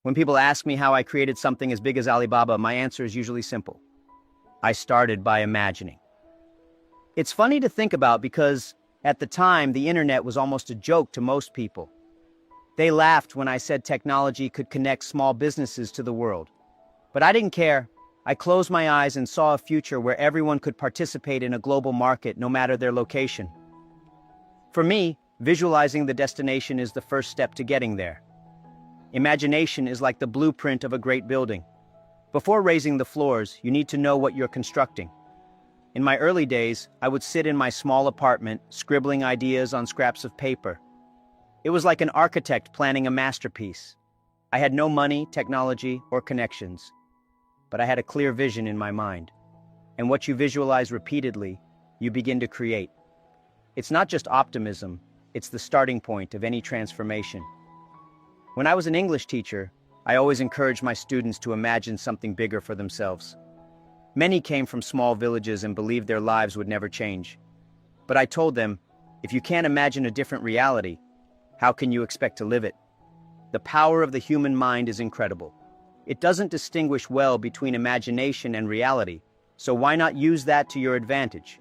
When people ask me how I created something as big as Alibaba, my answer is usually simple. I started by imagining. It's funny to think about because, at the time, the internet was almost a joke to most people. They laughed when I said technology could connect small businesses to the world. But I didn't care. I closed my eyes and saw a future where everyone could participate in a global market no matter their location. For me, visualizing the destination is the first step to getting there. Imagination is like the blueprint of a great building. Before raising the floors, you need to know what you're constructing. In my early days, I would sit in my small apartment, scribbling ideas on scraps of paper. It was like an architect planning a masterpiece. I had no money, technology, or connections, but I had a clear vision in my mind. And what you visualize repeatedly, you begin to create. It's not just optimism, it's the starting point of any transformation. When I was an English teacher, I always encouraged my students to imagine something bigger for themselves. Many came from small villages and believed their lives would never change. But I told them, if you can't imagine a different reality, how can you expect to live it? The power of the human mind is incredible. It doesn't distinguish well between imagination and reality, so why not use that to your advantage?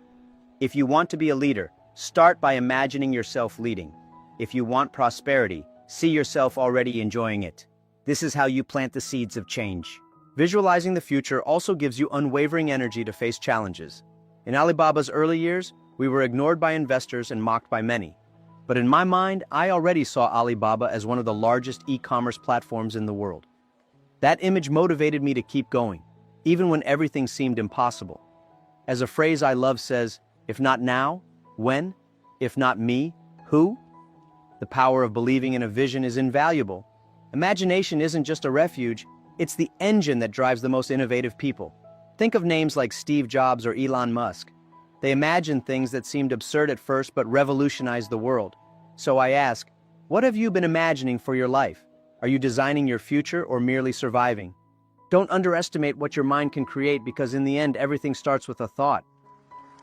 If you want to be a leader, start by imagining yourself leading. If you want prosperity, see yourself already enjoying it. This is how you plant the seeds of change. Visualizing the future also gives you unwavering energy to face challenges. In Alibaba's early years, we were ignored by investors and mocked by many. But in my mind, I already saw Alibaba as one of the largest e-commerce platforms in the world. That image motivated me to keep going, even when everything seemed impossible. As a phrase I love says, if not now, when? If not me, who? The power of believing in a vision is invaluable. Imagination isn't just a refuge, it's the engine that drives the most innovative people. Think of names like Steve Jobs or Elon Musk. They imagined things that seemed absurd at first but revolutionized the world. So I ask, what have you been imagining for your life? Are you designing your future or merely surviving? Don't underestimate what your mind can create because in the end, everything starts with a thought.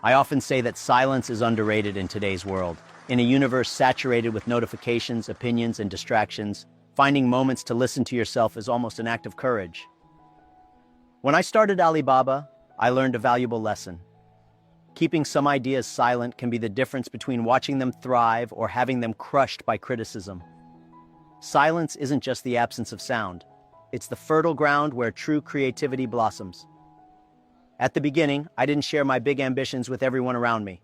I often say that silence is underrated in today's world. In a universe saturated with notifications, opinions, and distractions, finding moments to listen to yourself is almost an act of courage. When I started Alibaba, I learned a valuable lesson. Keeping some ideas silent can be the difference between watching them thrive or having them crushed by criticism. Silence isn't just the absence of sound. It's the fertile ground where true creativity blossoms. At the beginning, I didn't share my big ambitions with everyone around me.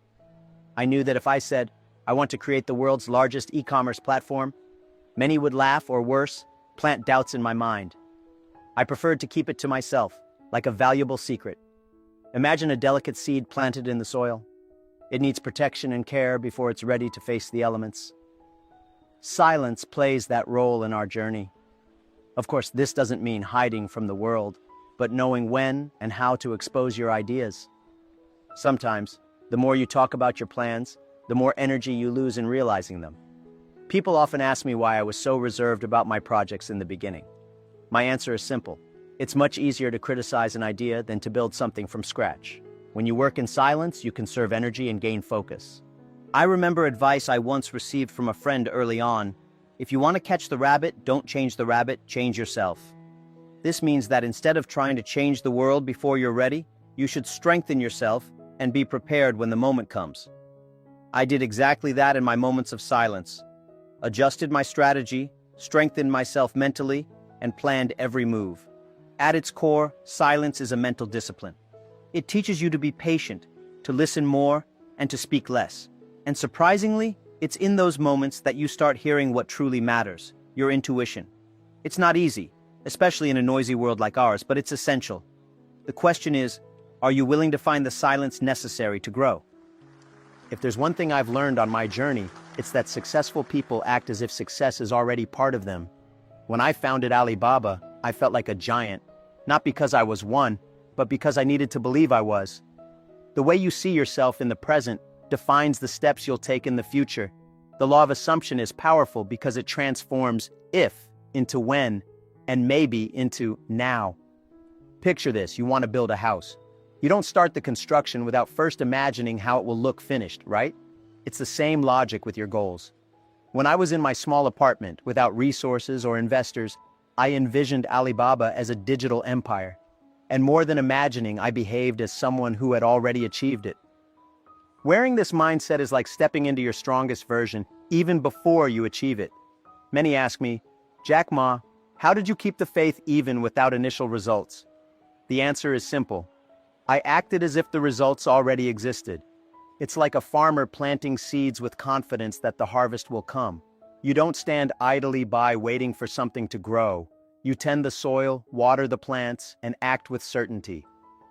I knew that if I said, I want to create the world's largest e-commerce platform, many would laugh or worse, plant doubts in my mind. I preferred to keep it to myself, like a valuable secret. Imagine a delicate seed planted in the soil. It needs protection and care before it's ready to face the elements. Silence plays that role in our journey. Of course, this doesn't mean hiding from the world, but knowing when and how to expose your ideas. Sometimes, the more you talk about your plans, the more energy you lose in realizing them. People often ask me why I was so reserved about my projects in the beginning. My answer is simple. It's much easier to criticize an idea than to build something from scratch. When you work in silence, you conserve energy and gain focus. I remember advice I once received from a friend early on. If you want to catch the rabbit, don't change the rabbit, change yourself. This means that instead of trying to change the world before you're ready, you should strengthen yourself and be prepared when the moment comes. I did exactly that in my moments of silence. Adjusted my strategy, strengthened myself mentally, and planned every move. At its core, silence is a mental discipline. It teaches you to be patient, to listen more, and to speak less. And surprisingly, it's in those moments that you start hearing what truly matters, your intuition. It's not easy, especially in a noisy world like ours, but it's essential. The question is, are you willing to find the silence necessary to grow? If there's one thing I've learned on my journey, it's that successful people act as if success is already part of them. When I founded Alibaba, I felt like a giant, not because I was one, but because I needed to believe I was. The way you see yourself in the present defines the steps you'll take in the future. The law of assumption is powerful because it transforms if into when and maybe into now. Picture this, you want to build a house. You don't start the construction without first imagining how it will look finished, right? It's the same logic with your goals. When I was in my small apartment without resources or investors, I envisioned Alibaba as a digital empire. And more than imagining, I behaved as someone who had already achieved it. Wearing this mindset is like stepping into your strongest version, even before you achieve it. Many ask me, Jack Ma, how did you keep the faith even without initial results? The answer is simple. I acted as if the results already existed. It's like a farmer planting seeds with confidence that the harvest will come. You don't stand idly by waiting for something to grow. You tend the soil, water the plants, and act with certainty.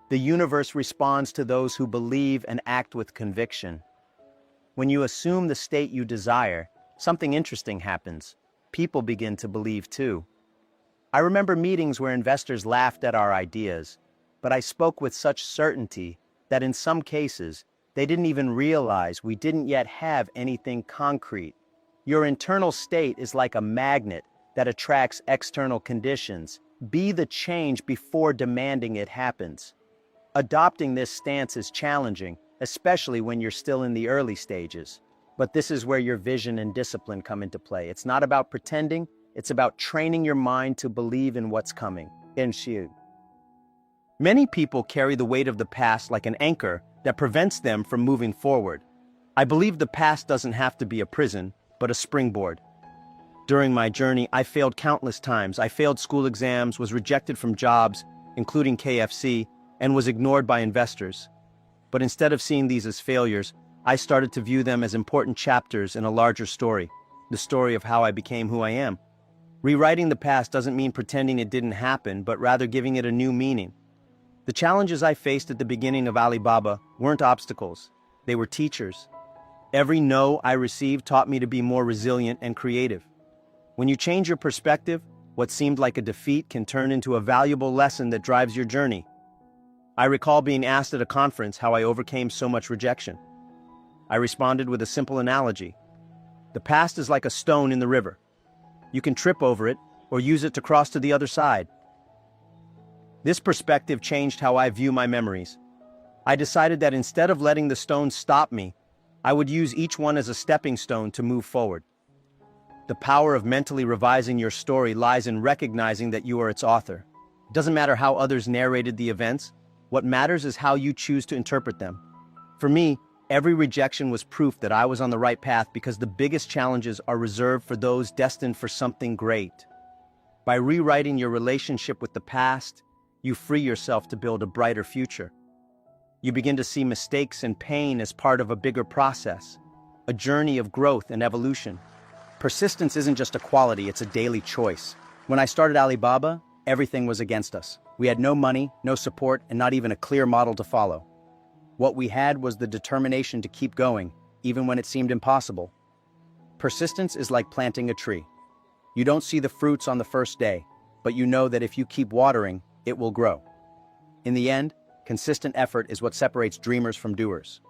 The universe responds to those who believe and act with conviction. When you assume the state you desire, something interesting happens. People begin to believe too. I remember meetings where investors laughed at our ideas, but I spoke with such certainty that in some cases, they didn't even realize we didn't yet have anything concrete. Your internal state is like a magnet that attracts external conditions. Be the change before demanding it happens. Adopting this stance is challenging, especially when you're still in the early stages. But this is where your vision and discipline come into play. It's not about pretending, it's about training your mind to believe in what's coming. Many people carry the weight of the past like an anchor that prevents them from moving forward. I believe the past doesn't have to be a prison, but a springboard. During my journey, I failed countless times. I failed school exams, was rejected from jobs, including KFC, and was ignored by investors. But instead of seeing these as failures, I started to view them as important chapters in a larger story, the story of how I became who I am. Rewriting the past doesn't mean pretending it didn't happen, but rather giving it a new meaning. The challenges I faced at the beginning of Alibaba weren't obstacles, they were teachers. Every no I received taught me to be more resilient and creative. When you change your perspective, what seemed like a defeat can turn into a valuable lesson that drives your journey. I recall being asked at a conference how I overcame so much rejection. I responded with a simple analogy. The past is like a stone in the river. You can trip over it or use it to cross to the other side. This perspective changed how I view my memories. I decided that instead of letting the stones stop me, I would use each one as a stepping stone to move forward. The power of mentally revising your story lies in recognizing that you are its author. It doesn't matter how others narrated the events. What matters is how you choose to interpret them. For me, every rejection was proof that I was on the right path because the biggest challenges are reserved for those destined for something great. By rewriting your relationship with the past, you free yourself to build a brighter future. You begin to see mistakes and pain as part of a bigger process, a journey of growth and evolution. Persistence isn't just a quality, it's a daily choice. When I started Alibaba, everything was against us. We had no money, no support, and not even a clear model to follow. What we had was the determination to keep going, even when it seemed impossible. Persistence is like planting a tree. You don't see the fruits on the first day, but you know that if you keep watering, it will grow. In the end, consistent effort is what separates dreamers from doers.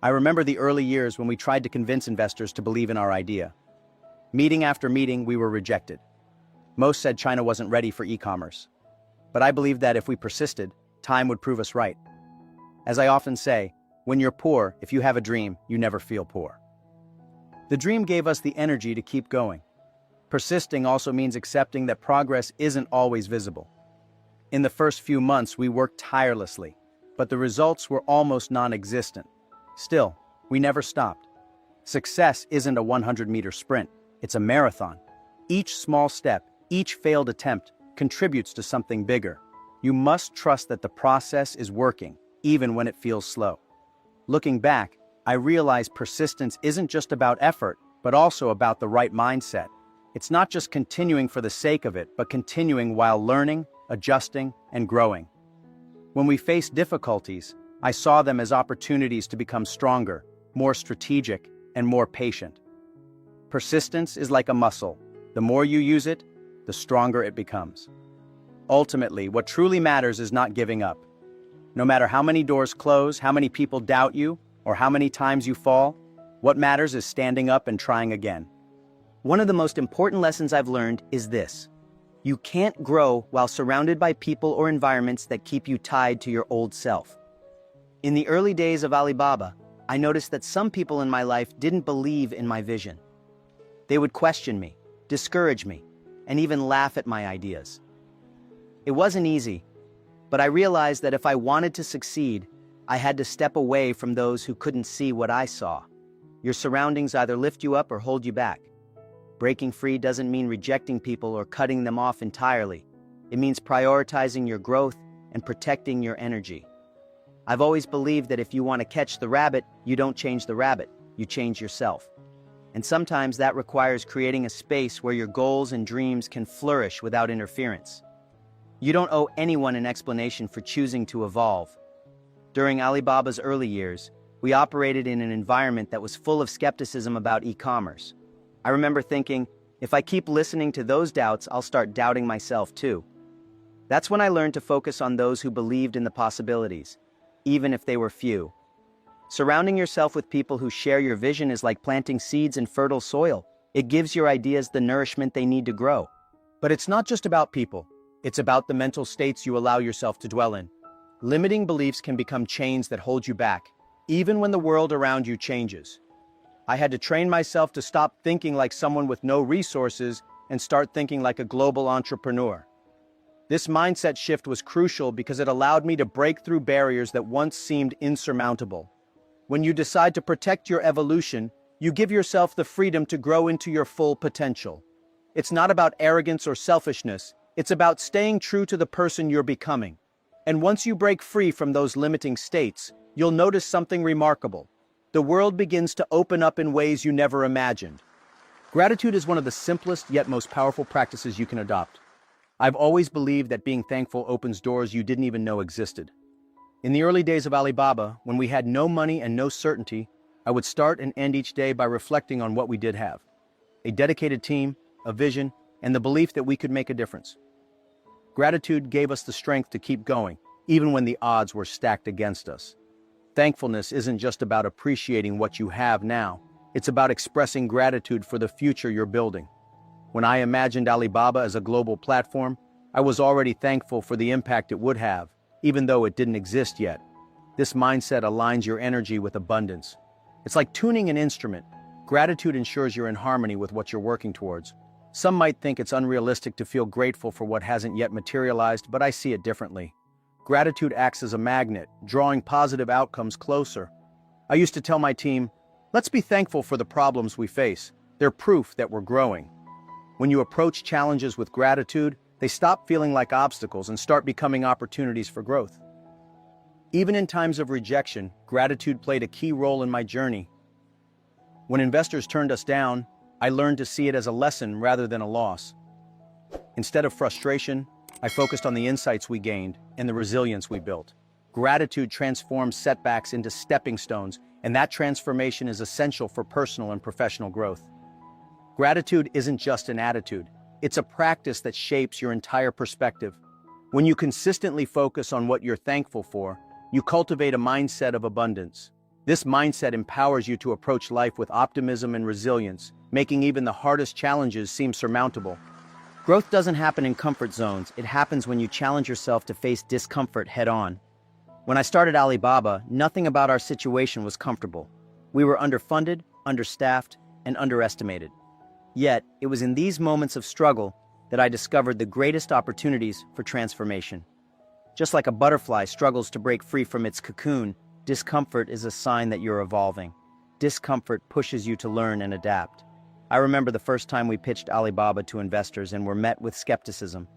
I remember the early years when we tried to convince investors to believe in our idea. Meeting after meeting, we were rejected. Most said China wasn't ready for e-commerce. But I believed that if we persisted, time would prove us right. As I often say, when you're poor, if you have a dream, you never feel poor. The dream gave us the energy to keep going. Persisting also means accepting that progress isn't always visible. In the first few months, we worked tirelessly, but the results were almost non-existent. Still, we never stopped. Success isn't a 100-meter sprint, it's a marathon. Each small step, each failed attempt, contributes to something bigger. You must trust that the process is working, even when it feels slow. Looking back, I realized persistence isn't just about effort, but also about the right mindset. It's not just continuing for the sake of it, but continuing while learning, adjusting, and growing. When we faced difficulties, I saw them as opportunities to become stronger, more strategic, and more patient. Persistence is like a muscle. The more you use it, the stronger it becomes. Ultimately, what truly matters is not giving up. No matter how many doors close, how many people doubt you, or how many times you fall, what matters is standing up and trying again. One of the most important lessons I've learned is this. You can't grow while surrounded by people or environments that keep you tied to your old self. In the early days of Alibaba, I noticed that some people in my life didn't believe in my vision. They would question me, discourage me, and even laugh at my ideas. It wasn't easy, but I realized that if I wanted to succeed, I had to step away from those who couldn't see what I saw. Your surroundings either lift you up or hold you back. Breaking free doesn't mean rejecting people or cutting them off entirely. It means prioritizing your growth and protecting your energy. I've always believed that if you want to catch the rabbit, you don't change the rabbit, you change yourself. And sometimes that requires creating a space where your goals and dreams can flourish without interference. You don't owe anyone an explanation for choosing to evolve. During Alibaba's early years, we operated in an environment that was full of skepticism about e-commerce. I remember thinking, if I keep listening to those doubts, I'll start doubting myself too. That's when I learned to focus on those who believed in the possibilities, even if they were few. Surrounding yourself with people who share your vision is like planting seeds in fertile soil. It gives your ideas the nourishment they need to grow. But it's not just about people. It's about the mental states you allow yourself to dwell in. Limiting beliefs can become chains that hold you back, even when the world around you changes. I had to train myself to stop thinking like someone with no resources and start thinking like a global entrepreneur. This mindset shift was crucial because it allowed me to break through barriers that once seemed insurmountable. When you decide to protect your evolution, you give yourself the freedom to grow into your full potential. It's not about arrogance or selfishness, it's about staying true to the person you're becoming. And once you break free from those limiting states, you'll notice something remarkable. The world begins to open up in ways you never imagined. Gratitude is one of the simplest yet most powerful practices you can adopt. I've always believed that being thankful opens doors you didn't even know existed. In the early days of Alibaba, when we had no money and no certainty, I would start and end each day by reflecting on what we did have. A dedicated team, a vision, and the belief that we could make a difference. Gratitude gave us the strength to keep going, even when the odds were stacked against us. Thankfulness isn't just about appreciating what you have now, it's about expressing gratitude for the future you're building. When I imagined Alibaba as a global platform, I was already thankful for the impact it would have, even though it didn't exist yet. This mindset aligns your energy with abundance. It's like tuning an instrument. Gratitude ensures you're in harmony with what you're working towards. Some might think it's unrealistic to feel grateful for what hasn't yet materialized, but I see it differently. Gratitude acts as a magnet, drawing positive outcomes closer. I used to tell my team, let's be thankful for the problems we face. They're proof that we're growing. When you approach challenges with gratitude, they stop feeling like obstacles and start becoming opportunities for growth. Even in times of rejection, gratitude played a key role in my journey. When investors turned us down, I learned to see it as a lesson rather than a loss. Instead of frustration, I focused on the insights we gained and the resilience we built. Gratitude transforms setbacks into stepping stones, and that transformation is essential for personal and professional growth. Gratitude isn't just an attitude. It's a practice that shapes your entire perspective. When you consistently focus on what you're thankful for, you cultivate a mindset of abundance. This mindset empowers you to approach life with optimism and resilience, making even the hardest challenges seem surmountable. Growth doesn't happen in comfort zones. It happens when you challenge yourself to face discomfort head-on. When I started Alibaba, nothing about our situation was comfortable. We were underfunded, understaffed, and underestimated. Yet, it was in these moments of struggle that I discovered the greatest opportunities for transformation. Just like a butterfly struggles to break free from its cocoon, discomfort is a sign that you're evolving. Discomfort pushes you to learn and adapt. I remember the first time we pitched Alibaba to investors and were met with skepticism.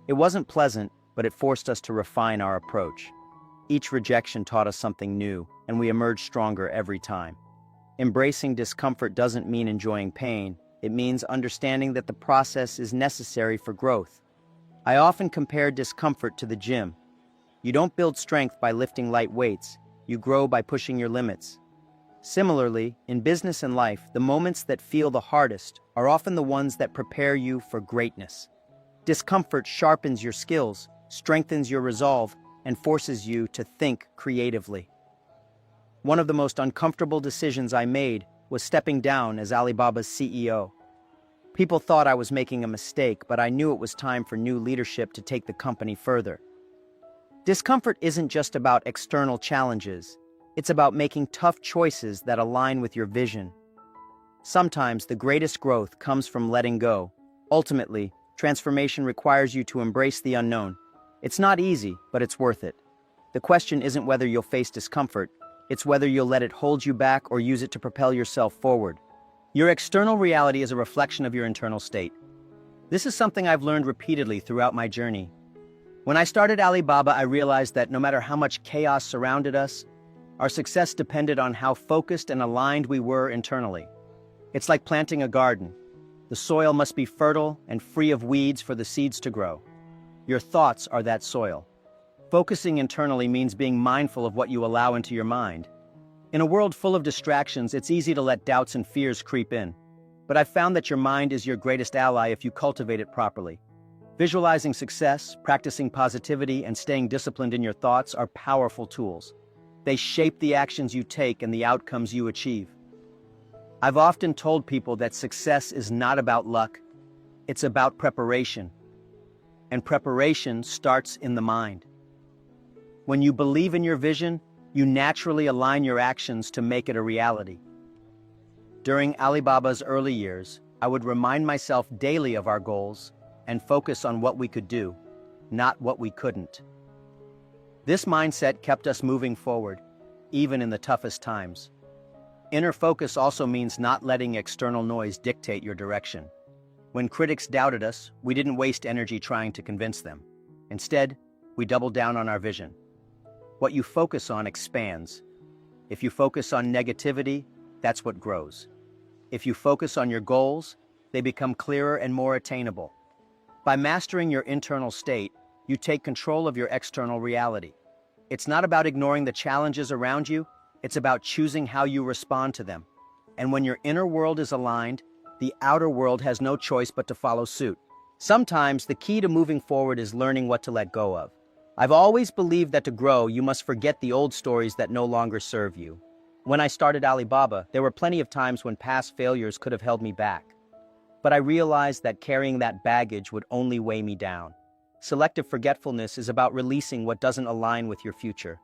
It wasn't pleasant, but it forced us to refine our approach. Each rejection taught us something new, and we emerged stronger every time. Embracing discomfort doesn't mean enjoying pain. It means understanding that the process is necessary for growth. I often compare discomfort to the gym. You don't build strength by lifting light weights. You grow by pushing your limits. Similarly, in business and life, the moments that feel the hardest are often the ones that prepare you for greatness. Discomfort sharpens your skills, strengthens your resolve, and forces you to think creatively. One of the most uncomfortable decisions I made was stepping down as Alibaba's CEO. People thought I was making a mistake, but I knew it was time for new leadership to take the company further. Discomfort isn't just about external challenges. It's about making tough choices that align with your vision. Sometimes the greatest growth comes from letting go. Ultimately, Transformation requires you to embrace the unknown. It's not easy, but it's worth it. The question isn't whether you'll face discomfort, it's whether you'll let it hold you back or use it to propel yourself forward. Your external reality is a reflection of your internal state. This is something I've learned repeatedly throughout my journey. When I started Alibaba, I realized that no matter how much chaos surrounded us, our success depended on how focused and aligned we were internally. It's like planting a garden. The soil must be fertile and free of weeds for the seeds to grow. Your thoughts are that soil. Focusing internally means being mindful of what you allow into your mind. In a world full of distractions, it's easy to let doubts and fears creep in. But I've found that your mind is your greatest ally if you cultivate it properly. Visualizing success, practicing positivity, and staying disciplined in your thoughts are powerful tools. They shape the actions you take and the outcomes you achieve. I've often told people that success is not about luck, it's about preparation. And preparation starts in the mind. When you believe in your vision, you naturally align your actions to make it a reality. During Alibaba's early years, I would remind myself daily of our goals and focus on what we could do, not what we couldn't. This mindset kept us moving forward, even in the toughest times. Inner focus also means not letting external noise dictate your direction. When critics doubted us, we didn't waste energy trying to convince them. Instead, we doubled down on our vision. What you focus on expands. If you focus on negativity, that's what grows. If you focus on your goals, they become clearer and more attainable. By mastering your internal state, you take control of your external reality. It's not about ignoring the challenges around you, it's about choosing how you respond to them. And when your inner world is aligned, the outer world has no choice but to follow suit. Sometimes the key to moving forward is learning what to let go of. I've always believed that to grow, you must forget the old stories that no longer serve you. When I started Alibaba, there were plenty of times when past failures could have held me back. But I realized that carrying that baggage would only weigh me down. Selective forgetfulness is about releasing what doesn't align with your future.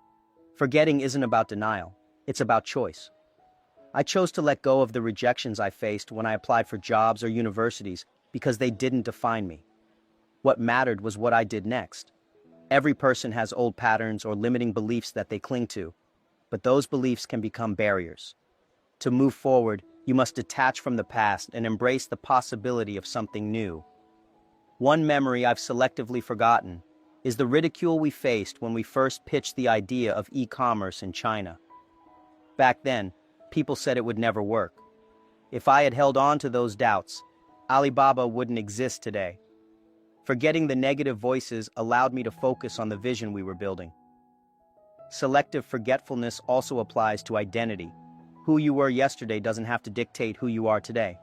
Forgetting isn't about denial, it's about choice. I chose to let go of the rejections I faced when I applied for jobs or universities because they didn't define me. What mattered was what I did next. Every person has old patterns or limiting beliefs that they cling to, but those beliefs can become barriers. To move forward, you must detach from the past and embrace the possibility of something new. One memory I've selectively forgotten is the ridicule we faced when we first pitched the idea of e-commerce in China. Back then, people said it would never work. If I had held on to those doubts, Alibaba wouldn't exist today. Forgetting the negative voices allowed me to focus on the vision we were building. Selective forgetfulness also applies to identity. Who you were yesterday doesn't have to dictate who you are today.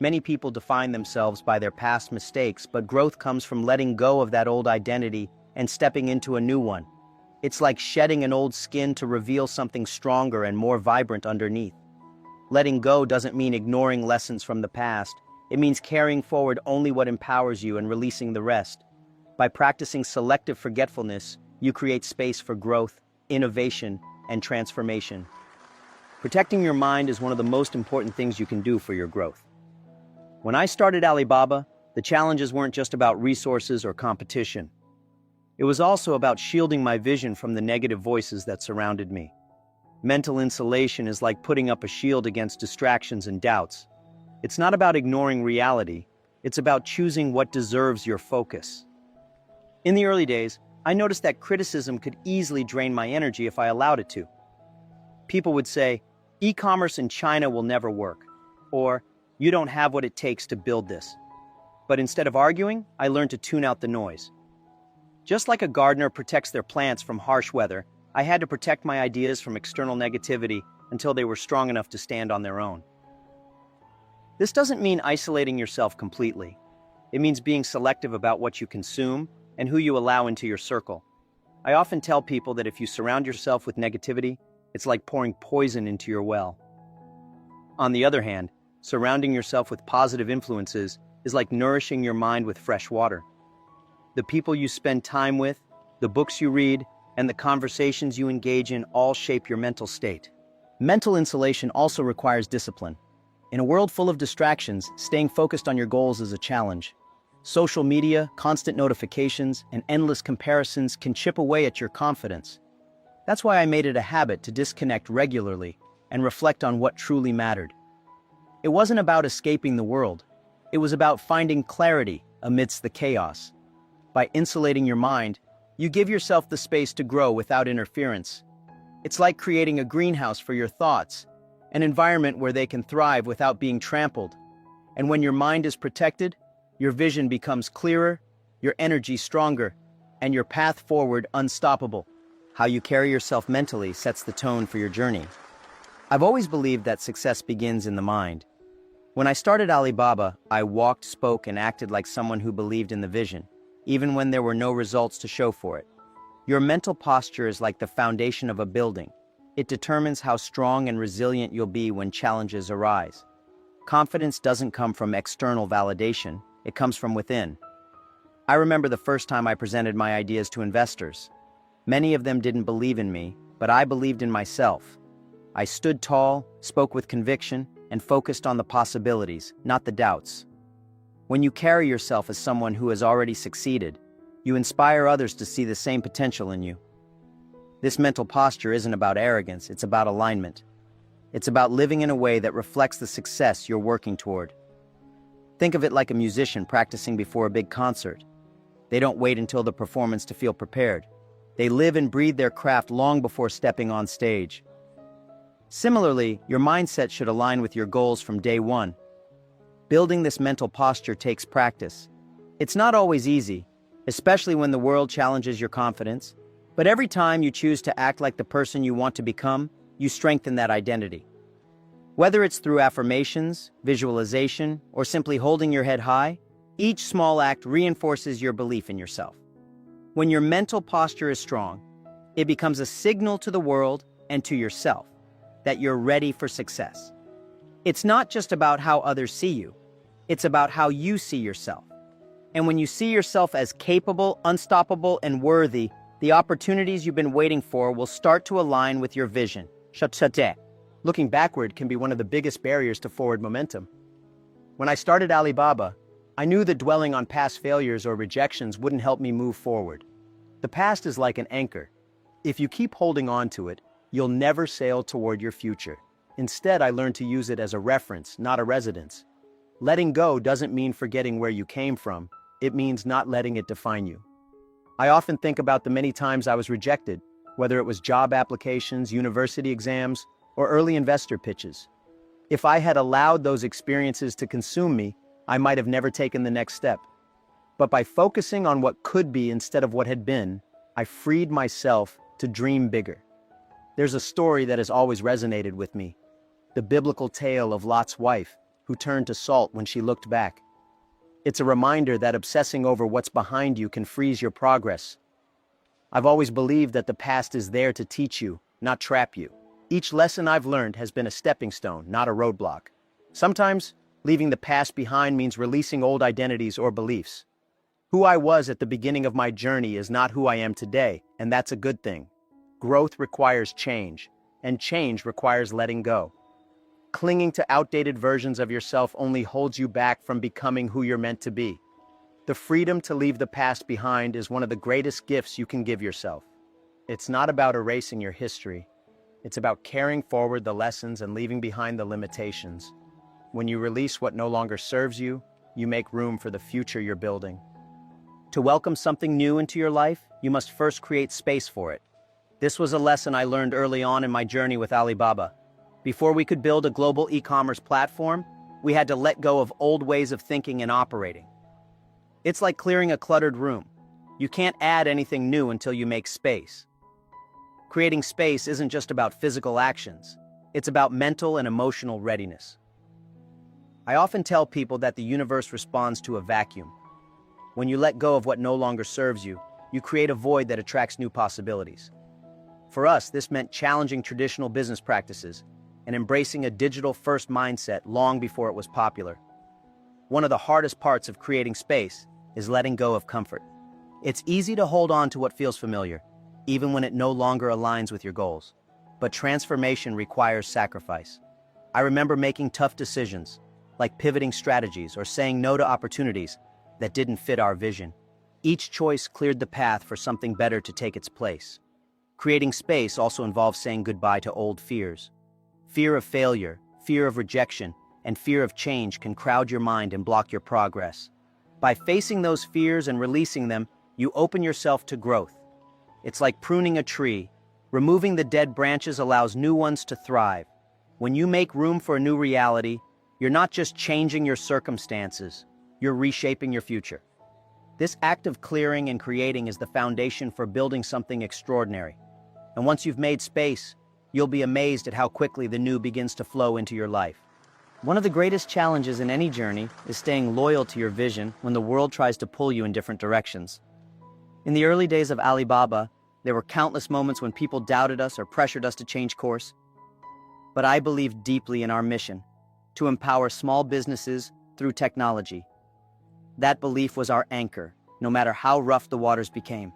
Many people define themselves by their past mistakes, but growth comes from letting go of that old identity and stepping into a new one. It's like shedding an old skin to reveal something stronger and more vibrant underneath. Letting go doesn't mean ignoring lessons from the past. It means carrying forward only what empowers you and releasing the rest. By practicing selective forgetfulness, you create space for growth, innovation, and transformation. Protecting your mind is one of the most important things you can do for your growth. When I started Alibaba, the challenges weren't just about resources or competition. It was also about shielding my vision from the negative voices that surrounded me. Mental insulation is like putting up a shield against distractions and doubts. It's not about ignoring reality, it's about choosing what deserves your focus. In the early days, I noticed that criticism could easily drain my energy if I allowed it to. People would say, "E-commerce in China will never work," or "You don't have what it takes to build this." But instead of arguing, I learned to tune out the noise. Just like a gardener protects their plants from harsh weather, I had to protect my ideas from external negativity until they were strong enough to stand on their own. This doesn't mean isolating yourself completely. It means being selective about what you consume and who you allow into your circle. I often tell people that if you surround yourself with negativity, it's like pouring poison into your well. On the other hand, surrounding yourself with positive influences is like nourishing your mind with fresh water. The people you spend time with, the books you read, and the conversations you engage in all shape your mental state. Mental insulation also requires discipline. In a world full of distractions, staying focused on your goals is a challenge. Social media, constant notifications, and endless comparisons can chip away at your confidence. That's why I made it a habit to disconnect regularly and reflect on what truly mattered. It wasn't about escaping the world. It was about finding clarity amidst the chaos. By insulating your mind, you give yourself the space to grow without interference. It's like creating a greenhouse for your thoughts, an environment where they can thrive without being trampled. And when your mind is protected, your vision becomes clearer, your energy stronger, and your path forward unstoppable. How you carry yourself mentally sets the tone for your journey. I've always believed that success begins in the mind. When I started Alibaba, I walked, spoke, and acted like someone who believed in the vision, even when there were no results to show for it. Your mental posture is like the foundation of a building. It determines how strong and resilient you'll be when challenges arise. Confidence doesn't come from external validation, it comes from within. I remember the first time I presented my ideas to investors. Many of them didn't believe in me, but I believed in myself. I stood tall, spoke with conviction, and focused on the possibilities, not the doubts. When you carry yourself as someone who has already succeeded, you inspire others to see the same potential in you. This mental posture isn't about arrogance, it's about alignment. It's about living in a way that reflects the success you're working toward. Think of it like a musician practicing before a big concert. They don't wait until the performance to feel prepared. They live and breathe their craft long before stepping on stage. Similarly, your mindset should align with your goals from day one. Building this mental posture takes practice. It's not always easy, especially when the world challenges your confidence, but every time you choose to act like the person you want to become, you strengthen that identity. Whether it's through affirmations, visualization, or simply holding your head high, each small act reinforces your belief in yourself. When your mental posture is strong, it becomes a signal to the world and to yourself that you're ready for success. It's not just about how others see you, it's about how you see yourself. And when you see yourself as capable, unstoppable, and worthy, the opportunities you've been waiting for will start to align with your vision. Looking backward can be one of the biggest barriers to forward momentum. When I started Alibaba, I knew that dwelling on past failures or rejections wouldn't help me move forward. The past is like an anchor. If you keep holding on to it, you'll never sail toward your future. Instead, I learned to use it as a reference, not a residence. Letting go doesn't mean forgetting where you came from. It means not letting it define you. I often think about the many times I was rejected, whether it was job applications, university exams, or early investor pitches. If I had allowed those experiences to consume me, I might have never taken the next step. But by focusing on what could be instead of what had been, I freed myself to dream bigger. There's a story that has always resonated with me, the biblical tale of Lot's wife, who turned to salt when she looked back. It's a reminder that obsessing over what's behind you can freeze your progress. I've always believed that the past is there to teach you, not trap you. Each lesson I've learned has been a stepping stone, not a roadblock. Sometimes, leaving the past behind means releasing old identities or beliefs. Who I was at the beginning of my journey is not who I am today, and that's a good thing. Growth requires change, and change requires letting go. Clinging to outdated versions of yourself only holds you back from becoming who you're meant to be. The freedom to leave the past behind is one of the greatest gifts you can give yourself. It's not about erasing your history. It's about carrying forward the lessons and leaving behind the limitations. When you release what no longer serves you, you make room for the future you're building. To welcome something new into your life, you must first create space for it. This was a lesson I learned early on in my journey with Alibaba. Before we could build a global e-commerce platform, we had to let go of old ways of thinking and operating. It's like clearing a cluttered room. You can't add anything new until you make space. Creating space isn't just about physical actions. It's about mental and emotional readiness. I often tell people that the universe responds to a vacuum. When you let go of what no longer serves you, you create a void that attracts new possibilities. For us, this meant challenging traditional business practices and embracing a digital-first mindset long before it was popular. One of the hardest parts of creating space is letting go of comfort. It's easy to hold on to what feels familiar, even when it no longer aligns with your goals. But transformation requires sacrifice. I remember making tough decisions, like pivoting strategies or saying no to opportunities, that didn't fit our vision. Each choice cleared the path for something better to take its place. Creating space also involves saying goodbye to old fears. Fear of failure, fear of rejection, and fear of change can crowd your mind and block your progress. By facing those fears and releasing them, you open yourself to growth. It's like pruning a tree. Removing the dead branches allows new ones to thrive. When you make room for a new reality, you're not just changing your circumstances, you're reshaping your future. This act of clearing and creating is the foundation for building something extraordinary. And once you've made space, you'll be amazed at how quickly the new begins to flow into your life. One of the greatest challenges in any journey is staying loyal to your vision when the world tries to pull you in different directions. In the early days of Alibaba, there were countless moments when people doubted us or pressured us to change course. But I believed deeply in our mission, to empower small businesses through technology. That belief was our anchor, no matter how rough the waters became.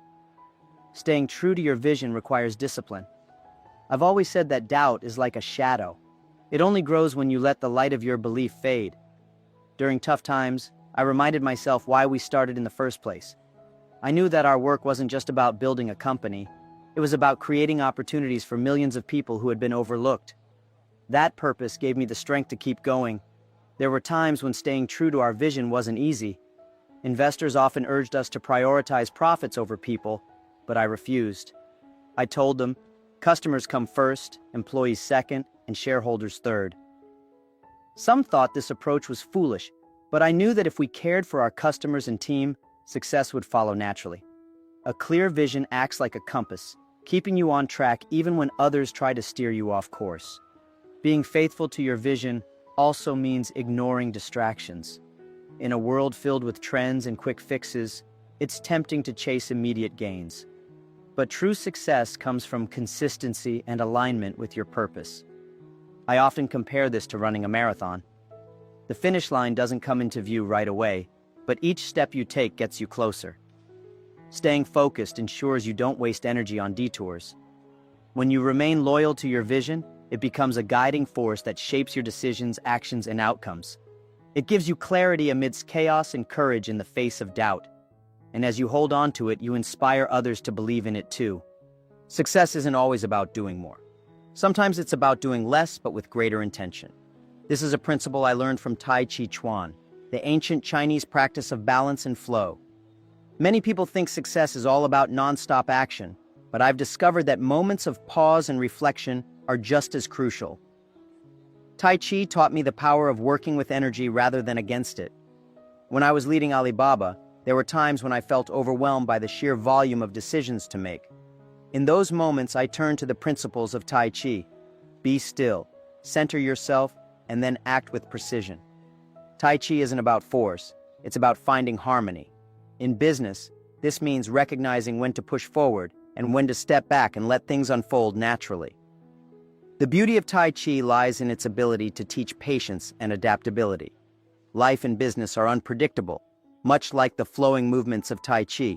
Staying true to your vision requires discipline. I've always said that doubt is like a shadow. It only grows when you let the light of your belief fade. During tough times, I reminded myself why we started in the first place. I knew that our work wasn't just about building a company. It was about creating opportunities for millions of people who had been overlooked. That purpose gave me the strength to keep going. There were times when staying true to our vision wasn't easy. Investors often urged us to prioritize profits over people, but I refused. I told them, customers come first, employees second, and shareholders third. Some thought this approach was foolish, but I knew that if we cared for our customers and team, success would follow naturally. A clear vision acts like a compass, keeping you on track even when others try to steer you off course. Being faithful to your vision also means ignoring distractions. In a world filled with trends and quick fixes, it's tempting to chase immediate gains. But true success comes from consistency and alignment with your purpose. I often compare this to running a marathon. The finish line doesn't come into view right away, but each step you take gets you closer. Staying focused ensures you don't waste energy on detours. When you remain loyal to your vision, it becomes a guiding force that shapes your decisions, actions, and outcomes. It gives you clarity amidst chaos and courage in the face of doubt. And as you hold on to it, you inspire others to believe in it too. Success isn't always about doing more. Sometimes it's about doing less, but with greater intention. This is a principle I learned from Tai Chi Chuan, the ancient Chinese practice of balance and flow. Many people think success is all about non-stop action, but I've discovered that moments of pause and reflection are just as crucial. Tai Chi taught me the power of working with energy rather than against it. When I was leading Alibaba, there were times when I felt overwhelmed by the sheer volume of decisions to make. In those moments, I turned to the principles of Tai Chi. Be still, center yourself, and then act with precision. Tai Chi isn't about force, it's about finding harmony. In business, this means recognizing when to push forward and when to step back and let things unfold naturally. The beauty of Tai Chi lies in its ability to teach patience and adaptability. Life and business are unpredictable, much like the flowing movements of Tai Chi.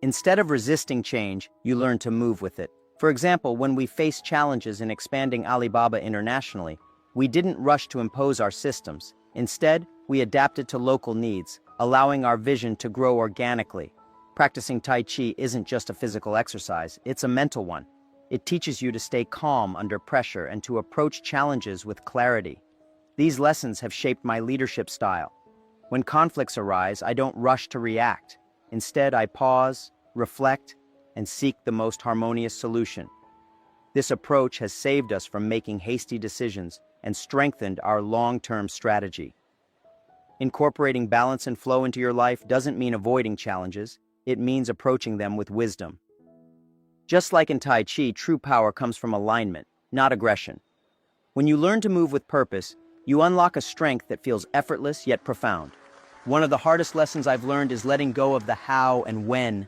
Instead of resisting change, you learn to move with it. For example, when we faced challenges in expanding Alibaba internationally, we didn't rush to impose our systems. Instead, we adapted to local needs, allowing our vision to grow organically. Practicing Tai Chi isn't just a physical exercise, it's a mental one. It teaches you to stay calm under pressure and to approach challenges with clarity. These lessons have shaped my leadership style. When conflicts arise, I don't rush to react. Instead, I pause, reflect, and seek the most harmonious solution. This approach has saved us from making hasty decisions and strengthened our long-term strategy. Incorporating balance and flow into your life doesn't mean avoiding challenges, it means approaching them with wisdom. Just like in Tai Chi, true power comes from alignment, not aggression. When you learn to move with purpose, you unlock a strength that feels effortless yet profound. One of the hardest lessons I've learned is letting go of the how and when.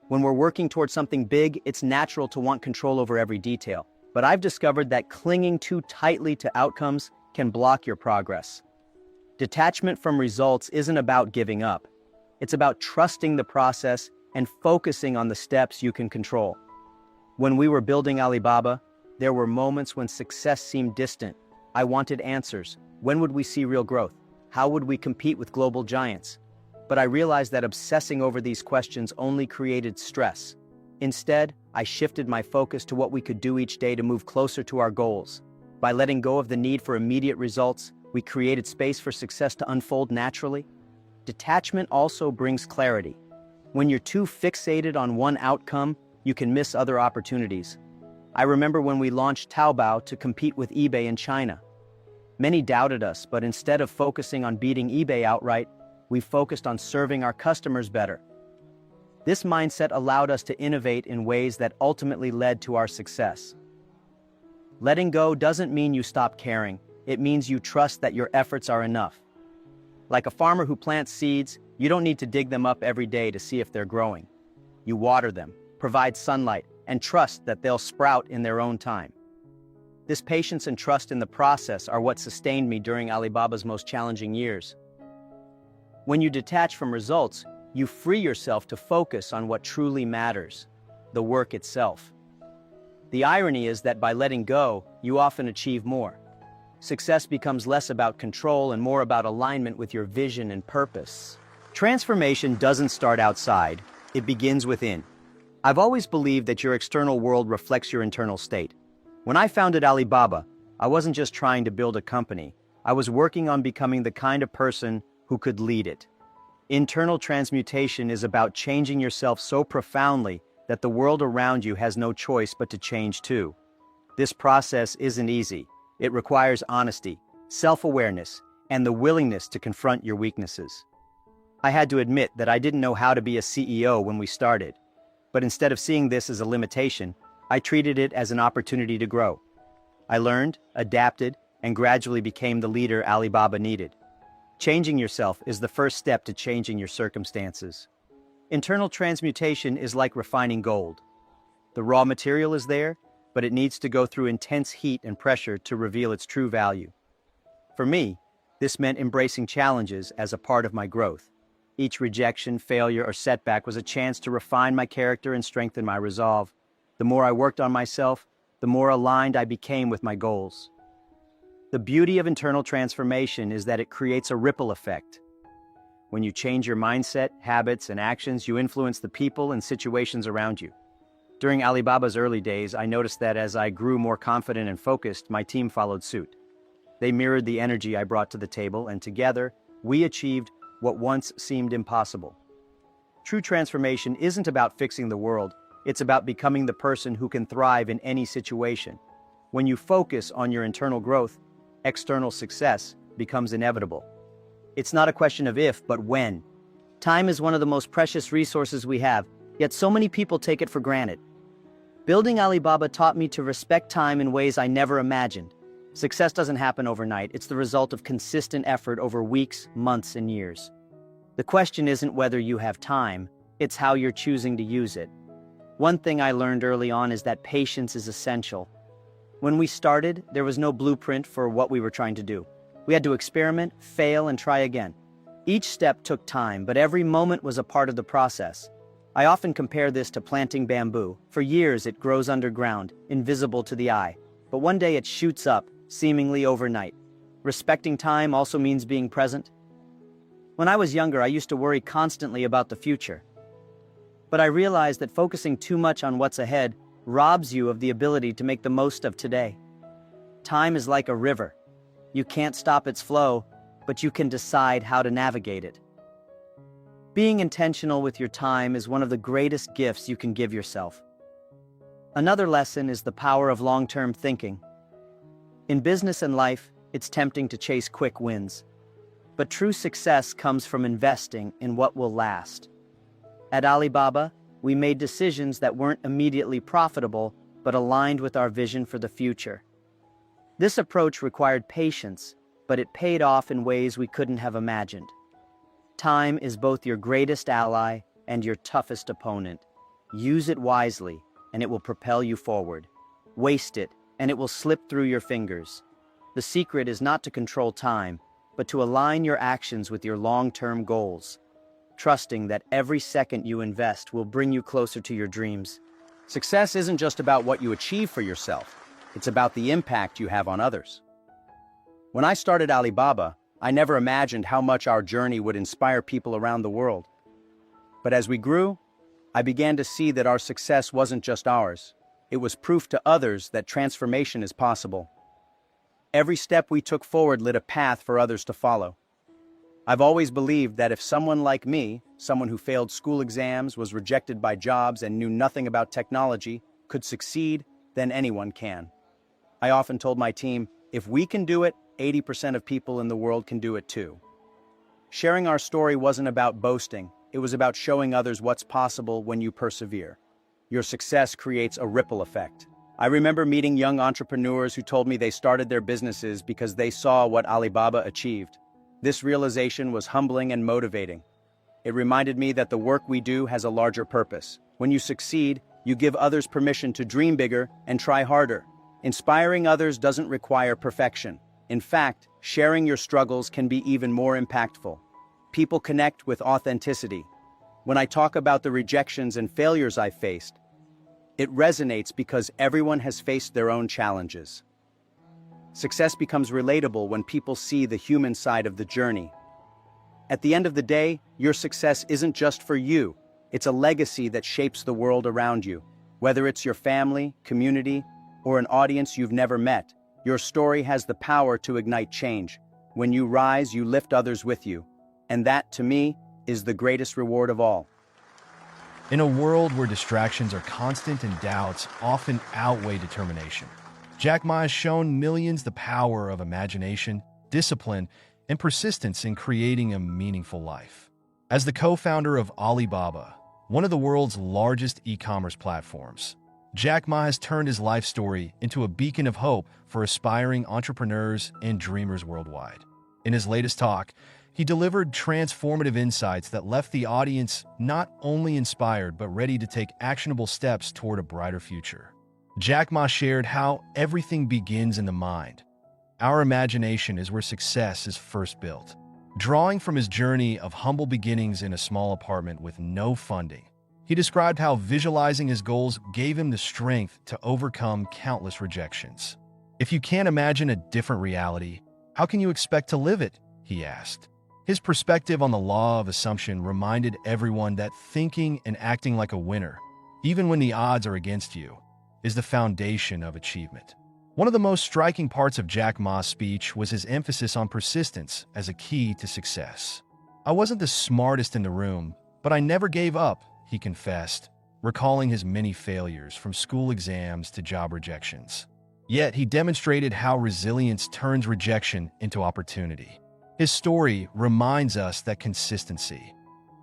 When we're working towards something big, it's natural to want control over every detail. But I've discovered that clinging too tightly to outcomes can block your progress. Detachment from results isn't about giving up. It's about trusting the process and focusing on the steps you can control. When we were building Alibaba, there were moments when success seemed distant. I wanted answers. When would we see real growth? How would we compete with global giants? But I realized that obsessing over these questions only created stress. Instead, I shifted my focus to what we could do each day to move closer to our goals. By letting go of the need for immediate results, we created space for success to unfold naturally. Detachment also brings clarity. When you're too fixated on one outcome, you can miss other opportunities. I remember when we launched Taobao to compete with eBay in China. Many doubted us, but instead of focusing on beating eBay outright, we focused on serving our customers better. This mindset allowed us to innovate in ways that ultimately led to our success. Letting go doesn't mean you stop caring. It means you trust that your efforts are enough. Like a farmer who plants seeds, you don't need to dig them up every day to see if they're growing. You water them, provide sunlight, and trust that they'll sprout in their own time. This patience and trust in the process are what sustained me during Alibaba's most challenging years. When you detach from results, you free yourself to focus on what truly matters, the work itself. The irony is that by letting go, you often achieve more. Success becomes less about control and more about alignment with your vision and purpose. Transformation doesn't start outside, it begins within. I've always believed that your external world reflects your internal state. When I founded Alibaba, I wasn't just trying to build a company. I was working on becoming the kind of person who could lead it. Internal transmutation is about changing yourself so profoundly that the world around you has no choice but to change too. This process isn't easy. It requires honesty, self-awareness, and the willingness to confront your weaknesses. I had to admit that I didn't know how to be a CEO when we started, but instead of seeing this as a limitation, I treated it as an opportunity to grow. I learned, adapted, and gradually became the leader Alibaba needed. Changing yourself is the first step to changing your circumstances. Internal transmutation is like refining gold. The raw material is there, but it needs to go through intense heat and pressure to reveal its true value. For me, this meant embracing challenges as a part of my growth. Each rejection, failure, or setback was a chance to refine my character and strengthen my resolve. The more I worked on myself, the more aligned I became with my goals. The beauty of internal transformation is that it creates a ripple effect. When you change your mindset, habits, and actions, you influence the people and situations around you. During Alibaba's early days, I noticed that as I grew more confident and focused, my team followed suit. They mirrored the energy I brought to the table, and together, we achieved what once seemed impossible. True transformation isn't about fixing the world, it's about becoming the person who can thrive in any situation. When you focus on your internal growth, external success becomes inevitable. It's not a question of if, but when. Time is one of the most precious resources we have, yet so many people take it for granted. Building Alibaba taught me to respect time in ways I never imagined. Success doesn't happen overnight, it's the result of consistent effort over weeks, months, and years. The question isn't whether you have time, it's how you're choosing to use it. One thing I learned early on is that patience is essential. When we started, there was no blueprint for what we were trying to do. We had to experiment, fail, and try again. Each step took time, but every moment was a part of the process. I often compare this to planting bamboo. For years, it grows underground, invisible to the eye. But one day it shoots up, seemingly overnight. Respecting time also means being present. When I was younger, I used to worry constantly about the future. But I realized that focusing too much on what's ahead robs you of the ability to make the most of today. Time is like a river. You can't stop its flow, but you can decide how to navigate it. Being intentional with your time is one of the greatest gifts you can give yourself. Another lesson is the power of long-term thinking. In business and life, it's tempting to chase quick wins. But true success comes from investing in what will last. At Alibaba, we made decisions that weren't immediately profitable, but aligned with our vision for the future. This approach required patience, but it paid off in ways we couldn't have imagined. Time is both your greatest ally and your toughest opponent. Use it wisely, and it will propel you forward. Waste it, and it will slip through your fingers. The secret is not to control time, but to align your actions with your long-term goals, trusting that every second you invest will bring you closer to your dreams. Success isn't just about what you achieve for yourself, it's about the impact you have on others. When I started Alibaba, I never imagined how much our journey would inspire people around the world. But as we grew, I began to see that our success wasn't just ours. It was proof to others that transformation is possible. Every step we took forward lit a path for others to follow. I've always believed that if someone like me, someone who failed school exams, was rejected by jobs, and knew nothing about technology, could succeed, then anyone can. I often told my team, if we can do it, 80% of people in the world can do it too. Sharing our story wasn't about boasting, it was about showing others what's possible when you persevere. Your success creates a ripple effect. I remember meeting young entrepreneurs who told me they started their businesses because they saw what Alibaba achieved. This realization was humbling and motivating. It reminded me that the work we do has a larger purpose. When you succeed, you give others permission to dream bigger and try harder. Inspiring others doesn't require perfection. In fact, sharing your struggles can be even more impactful. People connect with authenticity. When I talk about the rejections and failures I faced, it resonates because everyone has faced their own challenges. Success becomes relatable when people see the human side of the journey. At the end of the day, your success isn't just for you. It's a legacy that shapes the world around you. Whether it's your family, community, or an audience you've never met, your story has the power to ignite change. When you rise, you lift others with you. And that, to me, is the greatest reward of all. In a world where distractions are constant and doubts often outweigh determination, Jack Ma has shown millions the power of imagination, discipline, and persistence in creating a meaningful life. As the co-founder of Alibaba, one of the world's largest e-commerce platforms, Jack Ma has turned his life story into a beacon of hope for aspiring entrepreneurs and dreamers worldwide. In his latest talk, he delivered transformative insights that left the audience not only inspired but ready to take actionable steps toward a brighter future. Jack Ma shared how everything begins in the mind. Our imagination is where success is first built. Drawing from his journey of humble beginnings in a small apartment with no funding, he described how visualizing his goals gave him the strength to overcome countless rejections. If you can't imagine a different reality, how can you expect to live it? He asked. His perspective on the law of assumption reminded everyone that thinking and acting like a winner, even when the odds are against you, is the foundation of achievement. One of the most striking parts of Jack Ma's speech was his emphasis on persistence as a key to success. "I wasn't the smartest in the room, but I never gave up," he confessed, recalling his many failures from school exams to job rejections. Yet he demonstrated how resilience turns rejection into opportunity. His story reminds us that consistency,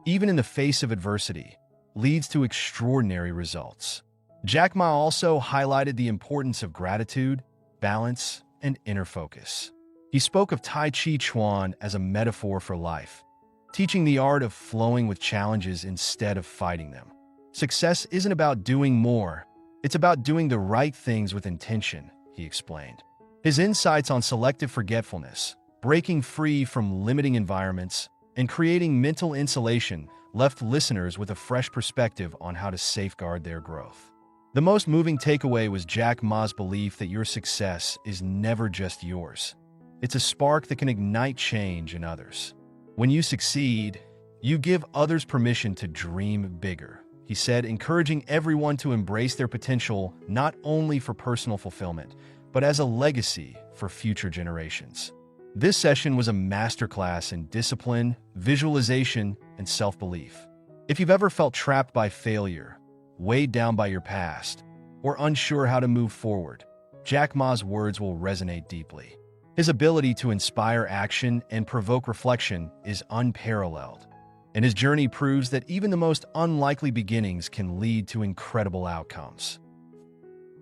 even in the face of adversity, leads to extraordinary results. Jack Ma also highlighted the importance of gratitude, balance, and inner focus. He spoke of Tai Chi Chuan as a metaphor for life, teaching the art of flowing with challenges instead of fighting them. Success isn't about doing more, it's about doing the right things with intention, he explained. His insights on selective forgetfulness, breaking free from limiting environments, and creating mental insulation left listeners with a fresh perspective on how to safeguard their growth. The most moving takeaway was Jack Ma's belief that your success is never just yours. It's a spark that can ignite change in others. When you succeed, you give others permission to dream bigger, he said, encouraging everyone to embrace their potential not only for personal fulfillment, but as a legacy for future generations. This session was a masterclass in discipline, visualization, and self-belief. If you've ever felt trapped by failure, weighed down by your past, or unsure how to move forward, Jack Ma's words will resonate deeply. His ability to inspire action and provoke reflection is unparalleled, and his journey proves that even the most unlikely beginnings can lead to incredible outcomes.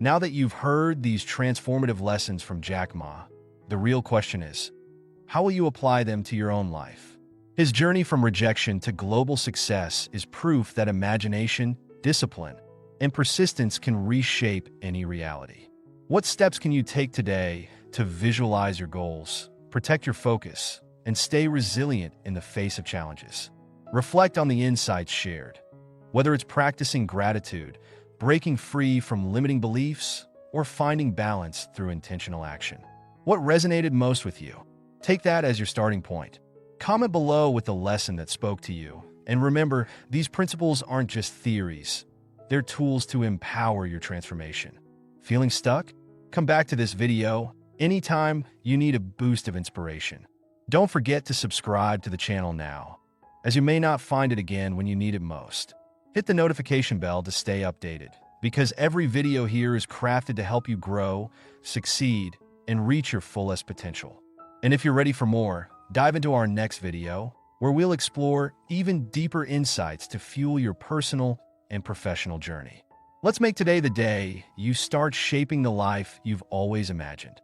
Now that you've heard these transformative lessons from Jack Ma, the real question is, how will you apply them to your own life? His journey from rejection to global success is proof that imagination, discipline, and persistence can reshape any reality. What steps can you take today to visualize your goals, protect your focus, and stay resilient in the face of challenges? Reflect on the insights shared. Whether it's practicing gratitude, breaking free from limiting beliefs, or finding balance through intentional action. What resonated most with you? Take that as your starting point. Comment below with the lesson that spoke to you. And remember, these principles aren't just theories. They're tools to empower your transformation. Feeling stuck? Come back to this video anytime you need a boost of inspiration. Don't forget to subscribe to the channel now, as you may not find it again when you need it most. Hit the notification bell to stay updated, because every video here is crafted to help you grow, succeed, and reach your fullest potential. And if you're ready for more, dive into our next video, where we'll explore even deeper insights to fuel your personal and professional journey. Let's make today the day you start shaping the life you've always imagined.